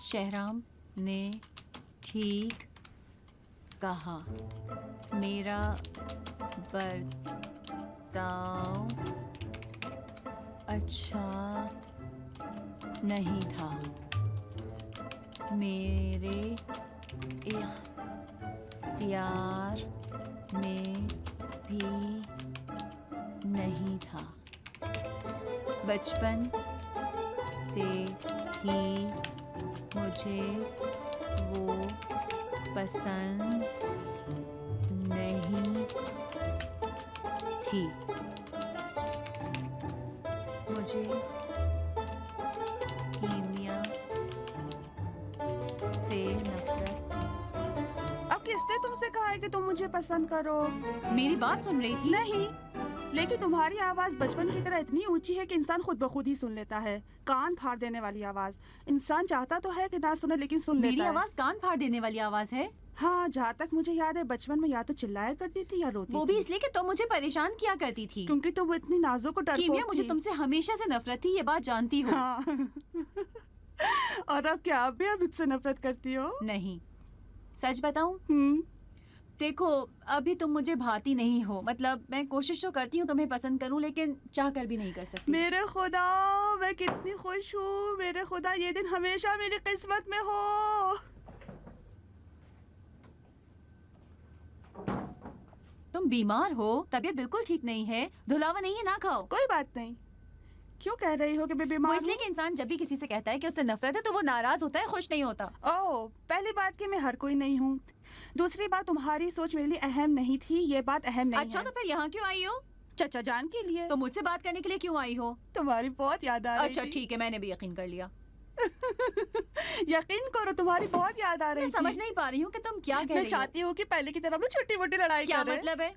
शहराम ने ठीक कहा, मेरा बर्ताव अच्छा नहीं था, मेरे इख्तियार में भी नहीं था। बचपन से ही मुझे वो पसंद नहीं थी। मुझे कीमिया से नफरत। अब किसने तुमसे कहा है कि तुम मुझे पसंद करो? मेरी बात सुन रही थी? नहीं, लेकिन तुम्हारी आवाज बचपन की तरह इतनी ऊंची है कि इंसान खुद ब खुद ही सुन लेता है। कान फाड़ देने वाली आवाज। इंसान चाहता तो है कि ना सुने, लेकिन सुन लेता है। मेरी आवाज कान फाड़ देने वाली आवाज है? हाँ, जहाँ तक मुझे याद है बचपन में या तो चिल्लाया करती थी या रोती वो थी। भी इसलिए कि तुम मुझे परेशान किया करती थी। क्योंकि तुम इतनी नाजुक और डरपोक कीमिया, मुझे थी। तुमसे हमेशा से नफरत थी, ये बात जानती हो। हाँ। और अब क्या आप भी अब मुझसे नफरत करती हो? नहीं, सच बताऊं? देखो, अभी तुम मुझे भाती नहीं हो। मतलब मैं कोशिश तो करती हूँ तुम्हें पसंद करूँ, लेकिन चाह कर भी नहीं कर सकती। मेरे खुदा, मैं कितनी खुश हूँ। मेरे खुदा, ये दिन हमेशा मेरी किस्मत में हो। तुम बीमार हो, तबीयत बिल्कुल ठीक नहीं है, धुलावा नहीं है, ना खाओ। कोई बात नहीं। क्यों कह रही हो कि मैं बीमार वो इसलिए हूँ? कि इंसान जब भी किसी से कहता है कि उससे नफरत है तो वो नाराज होता है, खुश नहीं होता। ओह, पहली बात कि मैं हर कोई नहीं हूँ। दूसरी बात, तुम्हारी सोच मेरे लिए अहम नहीं थी, ये बात अहम नहीं अच्छा, है। तो फिर यहाँ क्यों आई हो? चचा जान के लिए। तो मुझसे बात करने के लिए क्यों आई हो? तुम्हारी बहुत याद आ रही अच्छा थी। ठीक है, मैंने भी यकीन कर लिया। यकीन करो, तुम्हारी बहुत याद आ रही मैं थी। समझ नहीं पा रही हूँ कि तुम क्या कह मैं रही हो। चाहती हूँ कि पहले की तरह हम लोग छोटी मोटी लड़ाई क्या करें। मतलब है?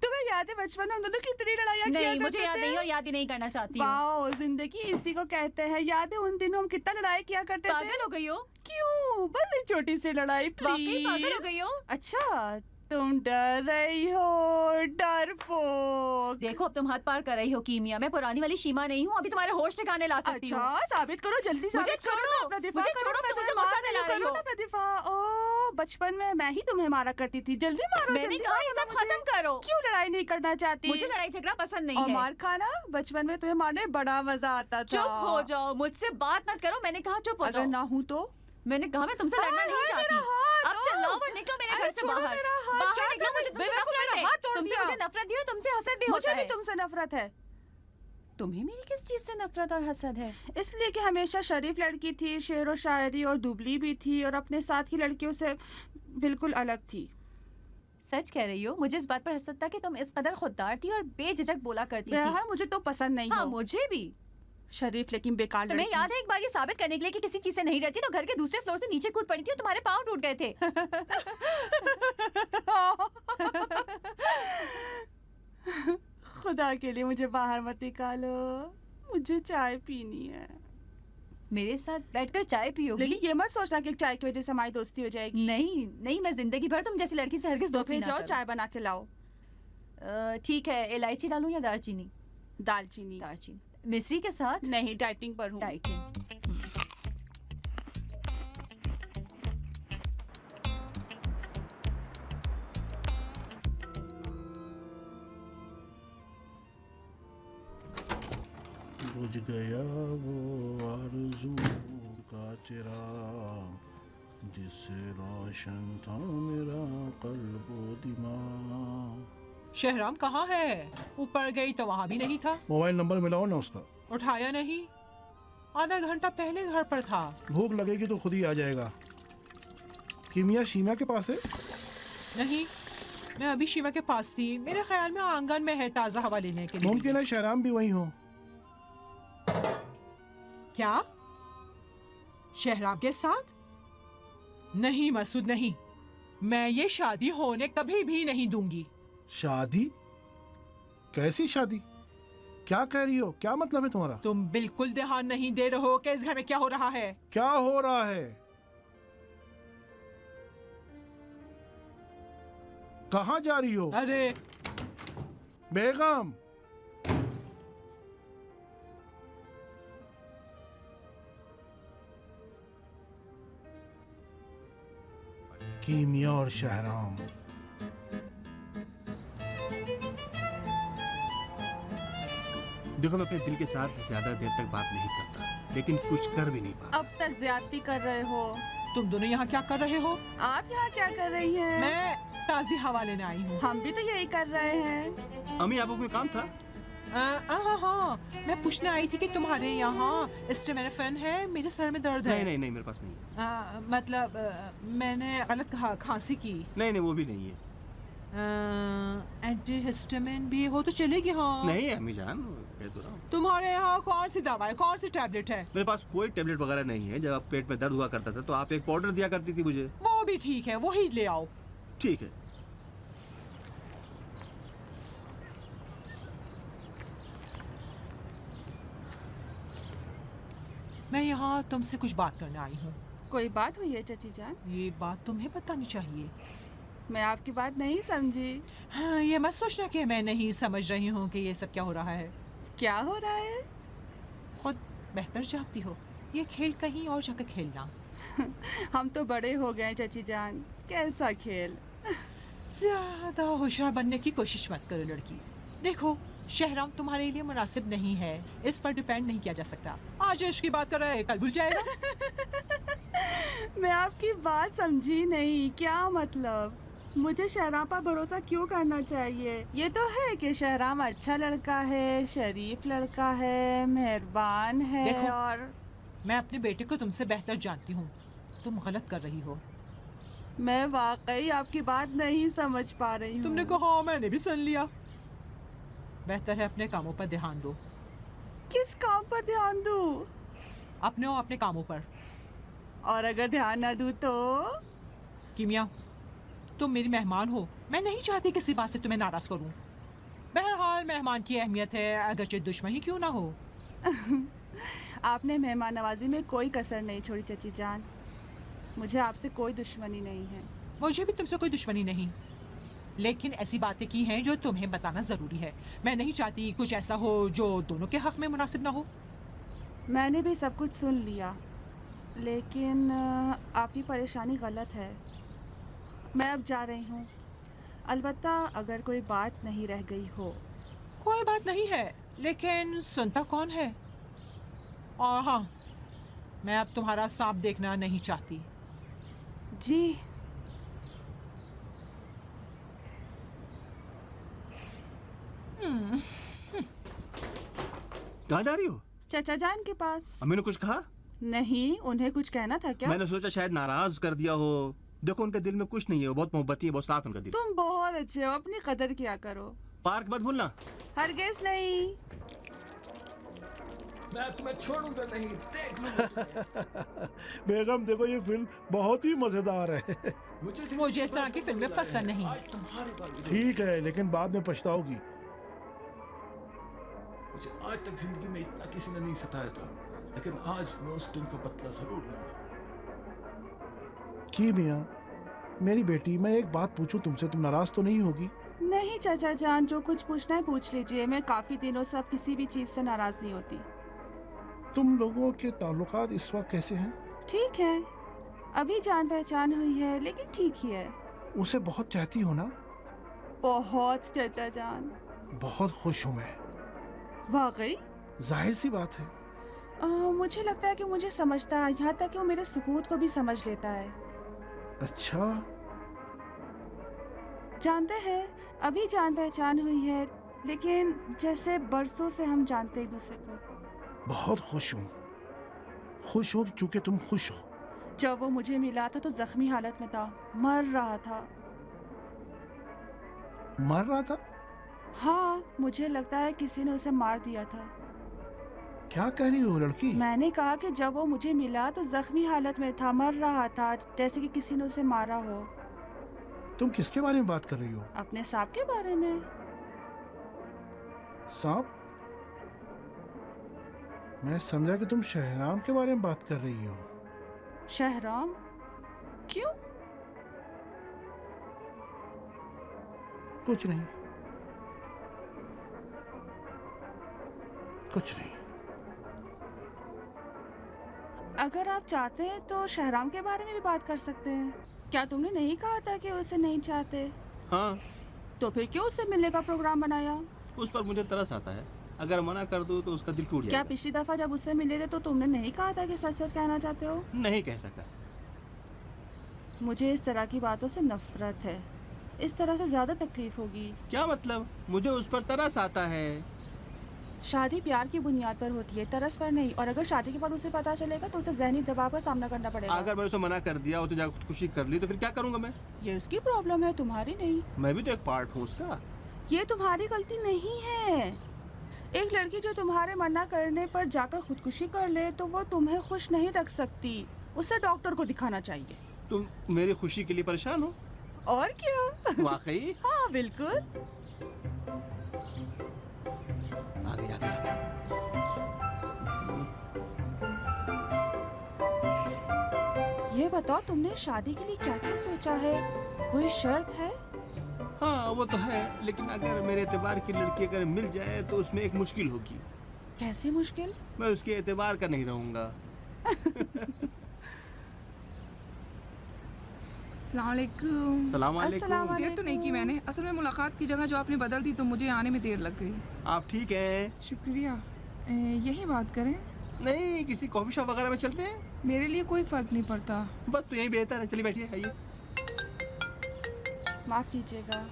तुम्हें याद है बचपन में हम दोनों कितनी लड़ाइयाँ किया नहीं, मुझे करते याद थे? नहीं और याद भी नहीं करना चाहती हूँ। वाओ, जिंदगी इसी को कहते हैं। याद है उन दिनों हम कितना लड़ाई किया करते थे? पागल हो गई हो? क्यों? बस एक छोटी सी लड़ाई, वाकई पागल हो प्लीज। गई हो? अच्छा, तुम डर रही हो, डरपोक। देखो, अब तुम हद पार कर रही हो कीमिया। मैं पुरानी वाली शीमा नहीं हूँ, अभी तुम्हारे होश ठिकाने ला सकती हूँ। अच्छा, साबित करो, जल्दी मुझे साबित करो छोड़ो, ना, अपना दिफा मुझे करो, छोड़ो, मैं तुम मुझे तुम्हें गुस्सा मार दिला रही रही हूँ। हो। करो ना अपना दिफा। ओ, बचपन में मैं ही तुम्हें मारा करती थी। जल्दी मारो, मैंने जल्दी कहा ये मारो सब ना मुझे। खत्म करो। क्यों लड़ाई नहीं करना चाहती? मुझे लड़ाई झगड़ा पसंद नहीं और है। मार खाना? बचपन में तुम्हें मारने में बड़ा मजा आता था। चुप हो जाओ, मुझसे बात मत करो। मैंने कहा चुप हो अगर जाओ। ना हूँ तो? मैंने कहा मैं तुमसे लड़ना नहीं चाहती। अब चलो और निकलो मेरे घर से बाहर। बाहर निकलो, मुझे तुमसे नफरत है। तुमसे मुझे नफरत भी है, तुमसे हसद भी होता मुझे भी है। तुमसे नफरत है। तुम्हें मेरी किस चीज से नफरत और हसद है? इसलिए कि हमेशा शरीफ लड़की थी, शेर व शायरी और दुबली भी थी, और अपने साथ की लड़कियों से बिल्कुल अलग थी। सच कह रही हो? मुझे इस बात पर हसद था कि तुम इस कदर खुददार थी और बेझिझक बोला करती थी। बहरहाल मुझे तो पसंद नहीं हाँ, हो। मुझे भी। शरीफ लेकिन बेकार तुम्हें लड़की। याद है एक बार ये साबित करने के लिए कि किसी चीज से नहीं डरती तो घर के दूसरे फ्लोर से नीचे कूद पड़ी थी और तुम्हारे पाँव टूट गए थे। खुदा के लिए मुझे बाहर मत निकालो, मुझे चाय पीनी है। मेरे साथ बैठकर चाय पियोगी? लेकिन ये मत सोचना कि चाय की वजह से हमारी दोस्ती हो जाएगी। नहीं नहीं, मैं जिंदगी भर तुम जैसी लड़की से हरगिज तो दोस्ती फिर ना जाओ, करूं। चाय बना के लाओ। ठीक है, इलायची डालूं या दालचीनी? दालचीनी। दालचीनी। मिश्री के साथ? नहीं, डाइटिंग पर हूँ। डाइटिंग। बुझ गया वो आरज़ू का चिरा, जिससे रोशन था मेरा क़ल्ब व दिमाग। शहराम कहाँ है? ऊपर गई तो वहाँ भी नहीं था। मोबाइल नंबर मिलाओ ना उसका। उठाया नहीं। आधा घंटा पहले घर पर था। भूख लगेगी तो खुद ही आ जाएगा। कीमिया शीमा के पास है? नहीं, मैं अभी शिवा के पास थी। मेरे ख्याल में आंगन में है ताज़ा हवा लेने के लिए। मुमकिन है शहराम भी वहीं हो। क्या? शहराम के साथ? नहीं मसूद, नहीं। मैं ये शादी होने कभी भी नहीं दूंगी। शादी? कैसी शादी? क्या कह रही हो? क्या मतलब है तुम्हारा? तुम बिल्कुल ध्यान नहीं दे रहे हो कि इस घर में क्या हो रहा है। क्या हो रहा है? कहाँ जा रही हो? अरे बेगम, कीमिया और शहराम। देखो, मैं अपने दिल के साथ ज्यादा देर तक बात नहीं करता, लेकिन कुछ कर भी नहीं पाता। अब तक ज्यादती कर रहे हो। तुम दोनों यहाँ क्या कर रहे हो? आप यहाँ क्या कर रही हैं? मैं ताज़ी हवा लेने आई हूँ। हम भी तो यही कर रहे हैं। अम्मी, आपको कोई काम था? हाँ, मैं पूछने आई थी कि तुम्हारे यहाँ एस्टामिनोफेन है। मेरे सर में दर्द है। नहीं, मेरे पास नहीं। मतलब मैंने गलत कहा, खांसी की। नहीं, वो भी नहीं है। एंटीहिस्टामिन भी हो तो चलेगी? हाँ। नहीं अम्मी जान, कह तो रहा हूँ। तुम्हारे यहाँ कौन सी दवा है, कौन सी टैबलेट है? मेरे पास कोई टेबलेट वगैरह नहीं है। जब आप पेट में दर्द हुआ करता था तो आप एक पाउडर दिया करती थी मुझे। वो भी ठीक है, वही ले आओ। ठीक है। मैं यहाँ तुमसे कुछ बात करने आई हूँ। कोई बात हुई है चाची जान? ये बात तुम्हें बतानी चाहिए। मैं आपकी बात नहीं समझी। हाँ, ये मत सोचना कि मैं नहीं समझ रही हूँ कि ये सब क्या हो रहा है। क्या हो रहा है? खुद बेहतर जानती हो। ये खेल कहीं और जाकर खेलना। हम तो बड़े हो गए चाची जान। कैसा खेल? ज्यादा होशियार बनने की कोशिश मत करो लड़की। देखो, शहराम तुम्हारे लिए मुनासिब नहीं है। इस पर डिपेंड नहीं किया जा सकता। आज इश्क की बात कर रहा है, कल भूल जाएगा। मैं आपकी बात समझी नहीं। क्या मतलब? मुझे शहराम पर भरोसा क्यों करना चाहिए? ये तो है कि शहराम अच्छा लड़का है, शरीफ लड़का है, मेहरबान है। देखो, और मैं अपने बेटे को तुमसे बेहतर जानती हूँ। तुम गलत कर रही हो। मैं वाकई आपकी बात नहीं समझ पा रही हूँ। तुमने कहा, मैंने भी सुन लिया। बेहतर है अपने कामों पर ध्यान दो। किस काम पर ध्यान दूँ? अपने और अपने कामों पर। और अगर ध्यान न दूँ तो? कीमिया, तुम मेरी मेहमान हो। मैं नहीं चाहती किसी बात से तुम्हें नाराज करूं। बहरहाल मेहमान की अहमियत है, अगरचे दुश्मन ही क्यों ना हो। आपने मेहमान नवाजी में कोई कसर नहीं छोड़ी चाची जान। मुझे आपसे कोई दुश्मनी नहीं है। मुझे भी तुमसे कोई दुश्मनी नहीं, लेकिन ऐसी बातें की हैं जो तुम्हें बताना ज़रूरी है। मैं नहीं चाहती कुछ ऐसा हो जो दोनों के हक में मुनासिब ना हो। मैंने भी सब कुछ सुन लिया, लेकिन आपकी परेशानी गलत है। मैं अब जा रही हूँ। अलबत्ता अगर कोई बात नहीं रह गई हो। कोई बात नहीं है, लेकिन सुनता कौन है? और हाँ, मैं अब तुम्हारा सांप देखना नहीं चाहती। जी। कहाँ जा रही हो? चाचा जान के पास। अम्मी ने कुछ कहा? नहीं, उन्हें कुछ कहना था क्या? मैंने सोचा शायद नाराज कर दिया हो। देखो, उनके दिल में कुछ नहीं है। वो बहुत मोहब्बती है, बहुत साफ उनका दिल। तुम बहुत अच्छे हो, अपनी कदर किया करो। पार्क मत भूलना। हरगिज़ नहीं। मैं तुम्हें छोड़ूंगा नहीं, देख लूंगा। बेगम देखो, ये फिल्म बहुत ही मजेदार है। मुझे इस तरह की फिल्में पसंद नहीं। ठीक है, लेकिन बाद में पछताओगी। मुझे आज तक जिंदगी में इतना किसी ने नहीं सताया था, लेकिन आज मैं उस दिन का बदला जरूर लूंगा। कीमिया, मेरी बेटी, मैं एक बात पूछूं तुमसे, तुम नाराज तो नहीं होगी? नहीं चाचा जान, जो कुछ पूछना है पूछ लीजिए। मैं काफी दिनों से अब किसी भी चीज से नाराज नहीं होती। तुम लोगों के ताल्लुकात इस वक्त कैसे हैं? ठीक है, अभी जान पहचान हुई है, लेकिन ठीक ही है। उसे बहुत चाहती हो ना? बहुत चाचा जान। बहुत खुश हूँ मैं। वाकई? जाहिर सी बात है। मुझे लगता है कि मुझे समझता है, यहाँ तक कि वो मेरे सुकूत को भी समझ लेता है। अच्छा। जानते हैं, अभी जान पहचान हुई है, लेकिन जैसे बरसों से हम जानते एक दूसरे को। बहुत खुश हूँ। खुश हो चूंकि तुम खुश हो। जब वो मुझे मिला था तो जख्मी हालत में था, मर रहा था। मर रहा था? हाँ, मुझे लगता है किसी ने उसे मार दिया था। क्या कह रही हो लड़की? मैंने कहा कि जब वो मुझे मिला तो जख्मी हालत में था, मर रहा था, जैसे कि किसी ने उसे मारा हो। तुम किसके बारे में बात कर रही हो? अपने सांप के बारे में। सांप? मैं समझा कि तुम शहराम के बारे में बात कर रही हो। शहराम? क्यों? कुछ नहीं, कुछ नहीं। अगर आप चाहते हैं तो शहराम के बारे में भी बात कर सकते हैं। क्या तुमने नहीं कहा था कि उसे नहीं चाहते? हाँ, तो फिर क्यों उससे मिलने का प्रोग्राम बनाया? उस पर मुझे तरस आता है। अगर मना कर दूँ तो उसका दिल टूट क्या जाएगा। पिछली दफा जब उससे मिले थे तो तुमने नहीं कहा था कि सच सच कहना चाहते हो? नहीं कह सका। मुझे इस तरह की बातों से नफरत है। इस तरह से ज्यादा तकलीफ होगी। क्या मतलब? मुझे उस पर तरस आता है। शादी प्यार की बुनियाद पर होती है, तरस पर नहीं। और अगर शादी के बाद उसे पता चलेगा तो उसे जहनी दबाव का सामना करना पड़ेगा। अगर मैंने उसे मना कर दिया और तो जाकर खुदकुशी कर ली तो फिर क्या करूँगा मैं? ये उसकी प्रॉब्लम है, तुम्हारी नहीं। मैं भी तो एक पार्ट हूँ उसका। ये तुम्हारी गलती नहीं है। एक लड़की जो तुम्हारे मना करने पर जाकर खुदकुशी कर ले तो वो तुम्हें खुश नहीं रख सकती। उसे डॉक्टर को दिखाना चाहिए। तुम मेरी खुशी के लिए परेशान हो? और क्या? वाकई? हाँ बिल्कुल। आ गई, आ गई, आ गई। ये बताओ, तुमने शादी के लिए क्या क्या सोचा है? कोई शर्त है? हाँ वो तो है, लेकिन अगर मेरे एतबार की लड़की अगर मिल जाए तो उसमें एक मुश्किल होगी। कैसी मुश्किल? मैं उसके एतबार का नहीं रहूँगा। अस्सलाम वालेकुम। सलाम अस्सलाम वालेकुम। देर तो नहीं की मैंने, असल में मुलाकात की जगह जो आपने बदल दी तो मुझे आने में देर लग गई। आप ठीक हैं? शुक्रिया। यही बात करें? नहीं, किसी कॉफी शॉप वगैरह में चलते हैं? मेरे लिए कोई फ़र्क नहीं पड़ता। बस तो यही बेहतर है। चलिए बैठिए, आइए। माफ कीजिएगा।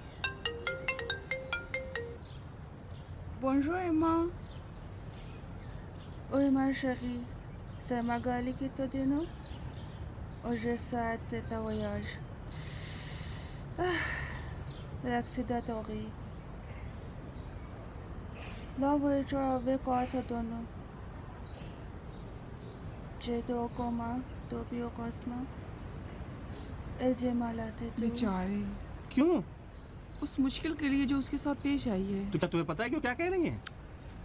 बोंजोर Emma. Oi, Marjorie. C'est Magali qui te dit non? Hoje saat ta voyage. L'accident horrible. La voiture avait quatre tonneaux. J'étais au coma depuis au cosma. Et j'ai malade. बेचारे, क्यों? उस मुश्किल के लिए जो उसके साथ पेश आई है। तो क्या तुम्हें पता है कि वो क्या कह रही हैं?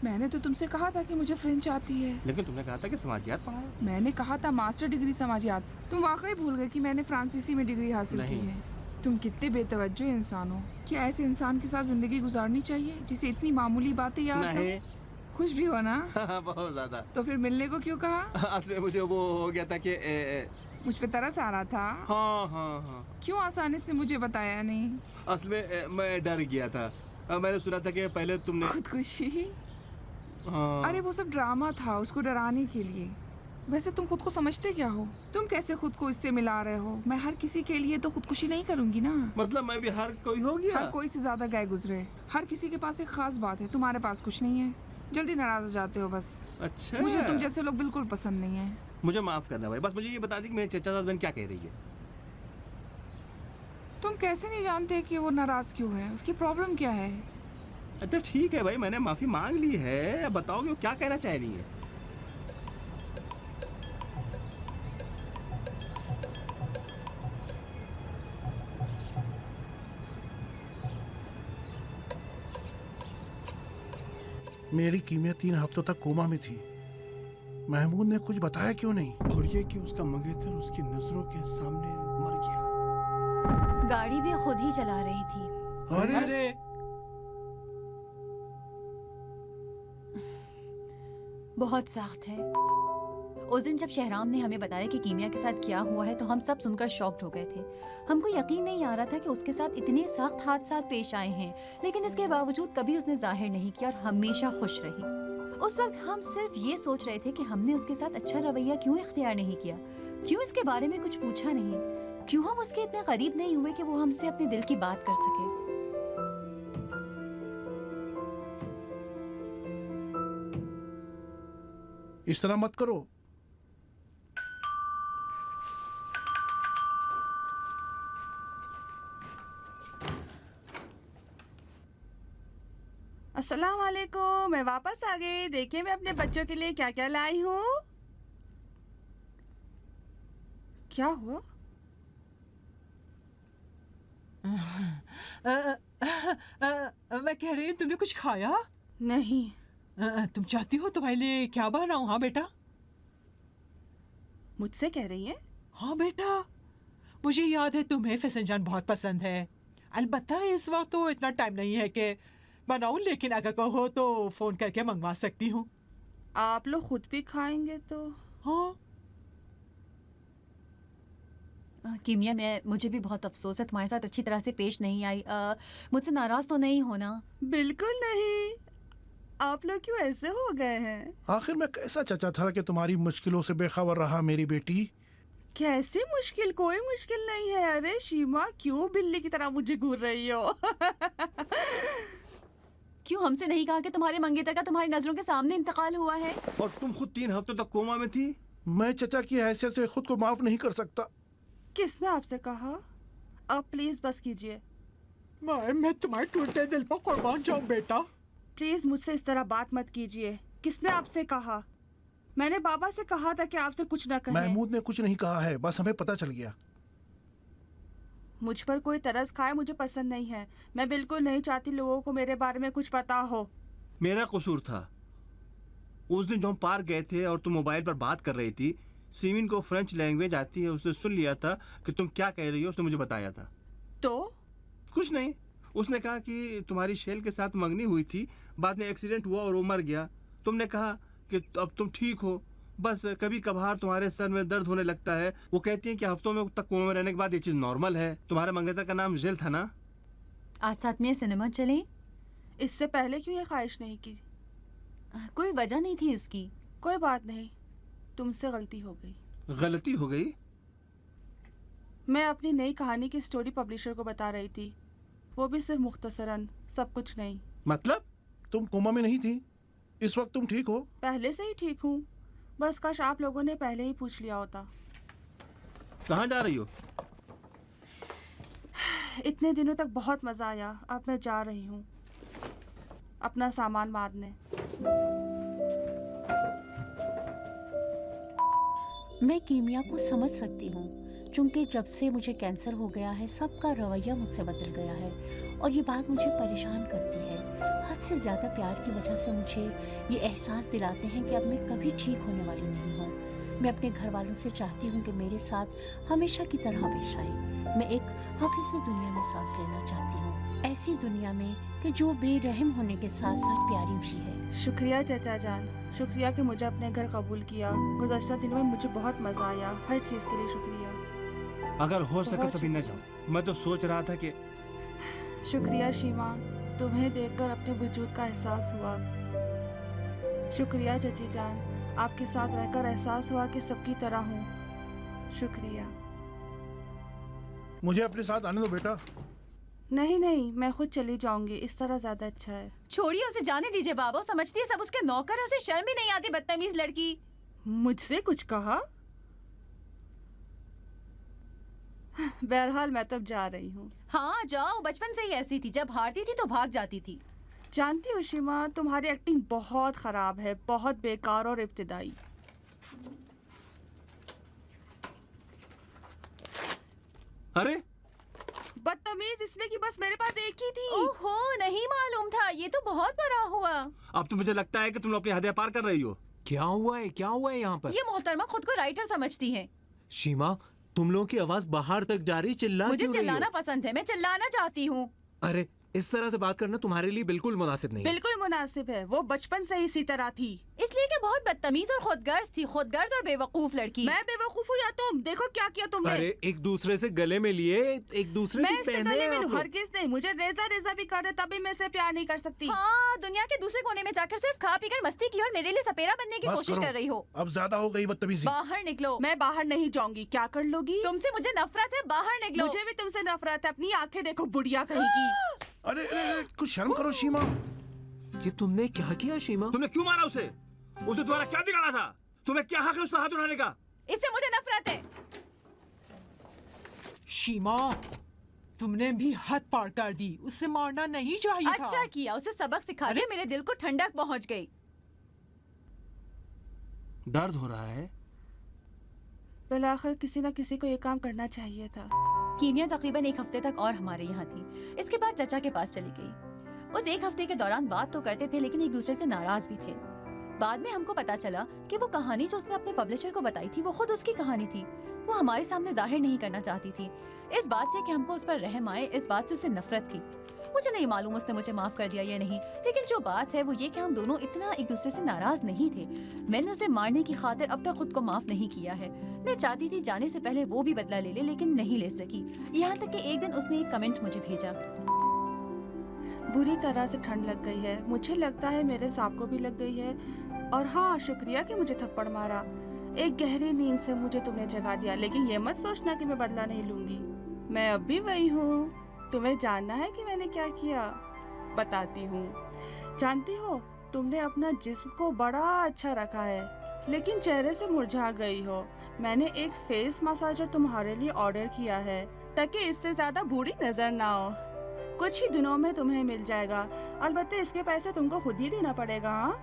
मैंने तो तुमसे कहा था कि मुझे फ्रेंच आती है। लेकिन तुमने कहा था कि समाजियात पढ़ा है। मैंने कहा था मास्टर डिग्री समाजियात। तुम वाकई भूल गए कि मैंने फ्रांसीसी में डिग्री हासिल की नहीं। है। तुम कितने बेतवज्जो इंसान हो। क्या ऐसे इंसान के साथ जिंदगी गुजारनी चाहिए जिसे इतनी मामूली बातें याद हो? नहीं। खुश भी हो ना? बहुत ज्यादा। तो फिर मिलने को क्यों कहा? असल में मुझे वो हो गया था कि मुझ पे तरस आ रहा था। हाँ हाँ हाँ। क्यों आसानी से मुझे बताया नहीं? असल में मैं डर गया था। मैंने सुना था कि पहले तुमने खुदकुशी? हाँ। अरे वो सब ड्रामा था उसको डराने के लिए। वैसे तुम खुद को समझते क्या हो? तुम कैसे खुद को इससे मिला रहे हो? मैं हर किसी के लिए तो खुदकुशी नहीं करूंगी ना। मतलब मैं भी हर कोई हो गया? हर कोई से ज्यादा गए गुजरे। हर किसी के पास एक खास बात है, तुम्हारे पास कुछ नहीं है। जल्दी नाराज हो जाते हो बस। अच्छा। मुझे तुम जैसे लोग बिल्कुल पसंद नहीं है। मुझे माफ करना भाई, बस मुझे ये बता दी कि मेरे चचा साहब बहन क्या कह रही है। तुम कैसे नहीं जानते कि वो नाराज क्यों है? उसकी प्रॉब्लम क्या है? अच्छा ठीक है भाई, मैंने माफी मांग ली है। अब बताओ कि वो क्या कहना चाह रही है। मेरी कीमिया 3 हफ्तों तक कोमा में थी। महमूद ने कुछ बताया क्यों नहीं? और ये कि उसका मंगेतर उसकी नजरों के सामने मर गया। गाड़ी भी खुद ही चला रही थी। अरे बहुत सख्त है। उस दिन जब शहराम ने हमें बताया कि कीमिया के साथ क्या हुआ है तो हम सब सुनकर शॉक्ड हो गए थे। हमको यकीन नहीं आ रहा था कि उसके साथ इतने सख्त हादसा पेश आए हैं, लेकिन इसके बावजूद कभी उसने जाहिर नहीं किया और हमेशा खुश रही। उस वक्त हम सिर्फ ये सोच रहे थे कि हमने उसके साथ अच्छा रवैया क्यों इख्तियार नहीं किया, क्यों इसके बारे में कुछ पूछा नहीं, क्यों हम उसके इतने करीब नहीं हुए कि वो हमसे अपने दिल की बात कर सके। इस तरह मत करो। अस्सलाम वालेकुम। मैं वापस आ गई। देखिए मैं अपने बच्चों के लिए क्या क्या लाई हूँ। क्या हुआ? मैं कह रही हूँ तुमने कुछ खाया? नहीं। तुम चाहती हो तुम्हारे लिए क्या बनाऊँ? हाँ बेटा। मुझसे कह रही है? हाँ बेटा, मुझे याद है तुम्हें फैसनजान बहुत पसंद है। अलबत्ता इस वक्त तो इतना टाइम नहीं है कि बनाऊं, लेकिन अगर कहो तो फोन करके मंगवा सकती हूँ। आप लोग खुद भी खाएंगे तो? हाँ। कीमिया, मुझे भी बहुत अफसोस है, तुम्हारे साथ अच्छी तरह से पेश नहीं आई। मुझसे नाराज तो नहीं होना? बिल्कुल नहीं। आप लोग क्यों ऐसे हो गए हैं? आखिर मैं कैसा चचा था कि तुम्हारी मुश्किलों से बेखबर रहा मेरी बेटी। कैसी मुश्किल? कोई मुश्किल नहीं है। अरे शीमा, क्यों बिल्ली की तरह मुझे घूर रही हो? क्यों हमसे नहीं कहा कि तुम्हारे मंगेतर का तुम्हारी नजरों के सामने इंतकाल हुआ है? और तुम खुद 3 हफ्तों तक कोमा में थी। मैं चचा की हैसियत से खुद को माफ नहीं कर सकता। किसने आपसे कहा? आप प्लीज बस कीजिए। मैं तुम्हारे टूटे दिल पर कुर्बान जाऊं बेटा। प्लीज मुझसे इस तरह बात मत कीजिए। किसने आपसे कहा? मैंने बाबा से कहा था कि आपसे कुछ न कहें। महमूद ने कुछ नहीं कहा है, बस हमें पता चल गया। मुझ पर कोई तरस खाए मुझे पसंद नहीं है। मैं बिल्कुल नहीं चाहती लोगों को मेरे बारे में कुछ पता हो। मेरा कसूर था। उस दिन जो हम पार्क गए थे और तुम मोबाइल पर बात कर रही थी, सीमिन को फ्रेंच लैंग्वेज आती है, उसने सुन लिया था कि तुम क्या कह रही हो, उसने मुझे बताया था। तो कुछ नहीं, उसने कहा कि तुम्हारी शेल के साथ मंगनी हुई थी, बाद में एक्सीडेंट हुआ और वो मर गया। तुमने कहा कि अब तुम ठीक हो, बस कभी कभार तुम्हारे सर में दर्द होने लगता है। वो कहती हैं कि हफ्तों में तक कोमा में रहने के बाद ये चीज़ नॉर्मल है। तुम्हारे मंगेतर का नाम जेल था ना? आज साथ में सिनेमा चले? इससे पहले क्यों ये ख्वाहिश नहीं की? कोई वजह नहीं थी उसकी। कोई बात नहीं, तुमसे गलती हो गई। गलती हो गई? मैं अपनी नई कहानी की स्टोरी पब्लिशर को बता रही थी, वो भी सिर्फ मुख्तसरन, सब कुछ नहीं। मतलब? तुम कोमा में नहीं थी, इस वक्त तुम ठीक हो? पहले से ही ठीक हूँ, बस काश आप लोगों ने पहले ही पूछ लिया होता। कहाँ जा रही हो? इतने दिनों तक बहुत मज़ा आया, अब मैं जा रही हूँ अपना सामान बांधने। मैं कीमिया को समझ सकती हूँ, क्योंकि जब से मुझे कैंसर हो गया है सबका रवैया मुझसे बदल गया है और ये बात मुझे परेशान करती है। हद से ज़्यादा प्यार की वजह से मुझे ये एहसास दिलाते हैं कि अब मैं कभी ठीक होने वाली नहीं हूँ। मैं अपने घर वालों से चाहती हूँ कि मेरे साथ हमेशा की तरह पेश आए। मैं एक हकीकी दुनिया में सांस लेना चाहती हूँ, ऐसी दुनिया में कि जो बेरहम होने के साथ साथ प्यारी भी है। शुक्रिया चचा जान, शुक्रिया कि मुझे अपने घर कबूल किया। गुज़श्ता दिनों में मुझे बहुत मज़ा आया, हर चीज़ के लिए शुक्रिया। अगर हो सके बहुत तो भी न जाओ। मैं तो सोच रहा था कि शुक्रिया शीमा, तुम्हें देखकर अपने वजूद का एहसास हुआ। शुक्रिया चची जान, आपके साथ रहकर एहसास हुआ कि सबकी तरह हूँ। शुक्रिया। मुझे अपने साथ आने दो बेटा। नहीं नहीं, मैं खुद चली जाऊंगी, इस तरह ज्यादा अच्छा है। छोड़िए उसे, जाने दीजिए बाबा। वो समझती है सब उसके नौकर है, उसे शर्म भी नहीं आती, बदतमीज लड़की। मुझसे कुछ कहा? बहरहाल मैं तब जा रही हूँ। हाँ जाओ, बचपन से ही ऐसी थी, जब हारती थी तो भाग जाती थी। जानती हो शीमा, तुम्हारी एक्टिंग बहुत खराब है, बहुत बेकार और इब्तिदाई। अरे बदतमीज इसमें कि बस मेरे पास एक ही थी। ओहो, नहीं मालूम था, ये तो बहुत बड़ा हुआ। अब तो मुझे लगता है कि तुम अपनी हदें पार कर रही हो। क्या हुआ है यहाँ पर? ये मोहतरमा खुद को राइटर समझती है। शीमा, तुम लोगों की आवाज बाहर तक जा रही, चिल्ला मुझे क्यों रही हो? चिल्लाना पसंद है, मैं चिल्लाना चाहती हूँ। अरे इस तरह से बात करना तुम्हारे लिए बिल्कुल मुनासिब नहीं है। बिल्कुल मुनासिब है, वो बचपन से ही इसी तरह थी। इसलिए कि बहुत बदतमीज और खुदगर्ज थी, खुदगर्ज और बेवकूफ लड़की। मैं बेवकूफ हूँ या तुम? देखो क्या किया तुमने। अरे एक दूसरे से गले में लिए, एक दूसरे मैं की इससे पहने गले आप मिलूं? लोग। हरगिज नहीं। मुझे रेजा रेजा भी कर दे तभी मैं इसे प्यार नहीं कर सकती। हाँ, दुनिया के दूसरे कोने में जाकर सिर्फ खा पीकर मस्ती की और मेरे लिए सपेरा बनने की बस कोशिश करो। कर रही हो। अब ज्यादा हो गई बदतमीजी। बाहर निकलो। मैं बाहर नहीं जाऊंगी। क्या कर लोगी? तुमसे मुझे नफरत है, बाहर निकलो। मुझे भी तुमसे नफरत है। अपनी आंखें देखो बुढ़िया कहीं की। अरे अरे अरे, कुछ शर्म करो शीमा। ये तुमने क्या किया शीमा? तुमने क्यों मारा उसे? उसे तुम्हारा क्या बिगाड़ा था? तुम्हें क्या हक है उस पर हाथ उठाने का? इससे मुझे नफरत है। शीमा, तुमने भी हद पार कर दी। उससे मारना नहीं चाहिए था। अच्छा किया, उसे सबक सिखा के मेरे दिल को ठंडक पहुंच गई। दर्द हो रहा है? बिलाखिर किसी न किसी को ये काम करना चाहिए था। कीमिया तकरीबन एक हफ्ते तक और हमारे यहाँ थी। इसके बाद चचा के पास चली गई। उस एक हफ्ते के दौरान बात तो करते थे, लेकिन एक दूसरे से नाराज भी थे। बाद में हमको पता चला कि वो कहानी जो उसने अपने पब्लिशर को बताई थी, वो खुद उसकी कहानी थी। वो हमारे सामने जाहिर नहीं करना चाहती थी। इस बात से कि हमको उस पर रहम आए, इस बात से उसे नफरत थी। मुझे नहीं मालूम उसने मुझे माफ कर दिया या नहीं, लेकिन जो बात है वो ये कि हम दोनों इतना एक दूसरे से नाराज नहीं थे। मैंने उसे मारने की खातिर अब तक खुद को माफ नहीं किया है। मैं चाहती थी जाने से पहले वो भी बदला ले ले, लेकिन नहीं ले सकी। यहाँ तक कि एक दिन उसने एक कमेंट मुझे भेजा। बुरी तरह से ठंड लग गई है, मुझे लगता है मेरे सांप को भी लग गई है। और हाँ, शुक्रिया कि मुझे थप्पड़ मारा। एक गहरी नींद से मुझे तुमने जगा दिया, लेकिन ये मत सोचना कि मैं बदला नहीं लूंगी। मैं अब भी वही हूँ। तुम्हें जानना है कि मैंने क्या किया? बताती हूँ। जानती हो, तुमने अपना जिस्म को बड़ा अच्छा रखा है, लेकिन चेहरे से मुरझा गई हो। मैंने एक फेस मसाजर तुम्हारे लिए ऑर्डर किया है ताकि इससे ज्यादा बूढ़ी नजर ना हो। कुछ ही दिनों में तुम्हें मिल जाएगा, अलबत्ते इसके पैसे तुमको खुद ही देना पड़ेगा। हाँ,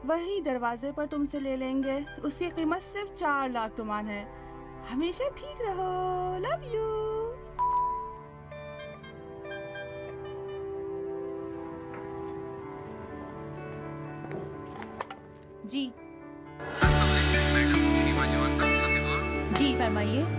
वही दरवाजे पर तुमसे ले लेंगे। उसकी कीमत सिर्फ 4 लाख तुमान है। हमेशा ठीक रहो। Love you. जी जी, फरमाइए।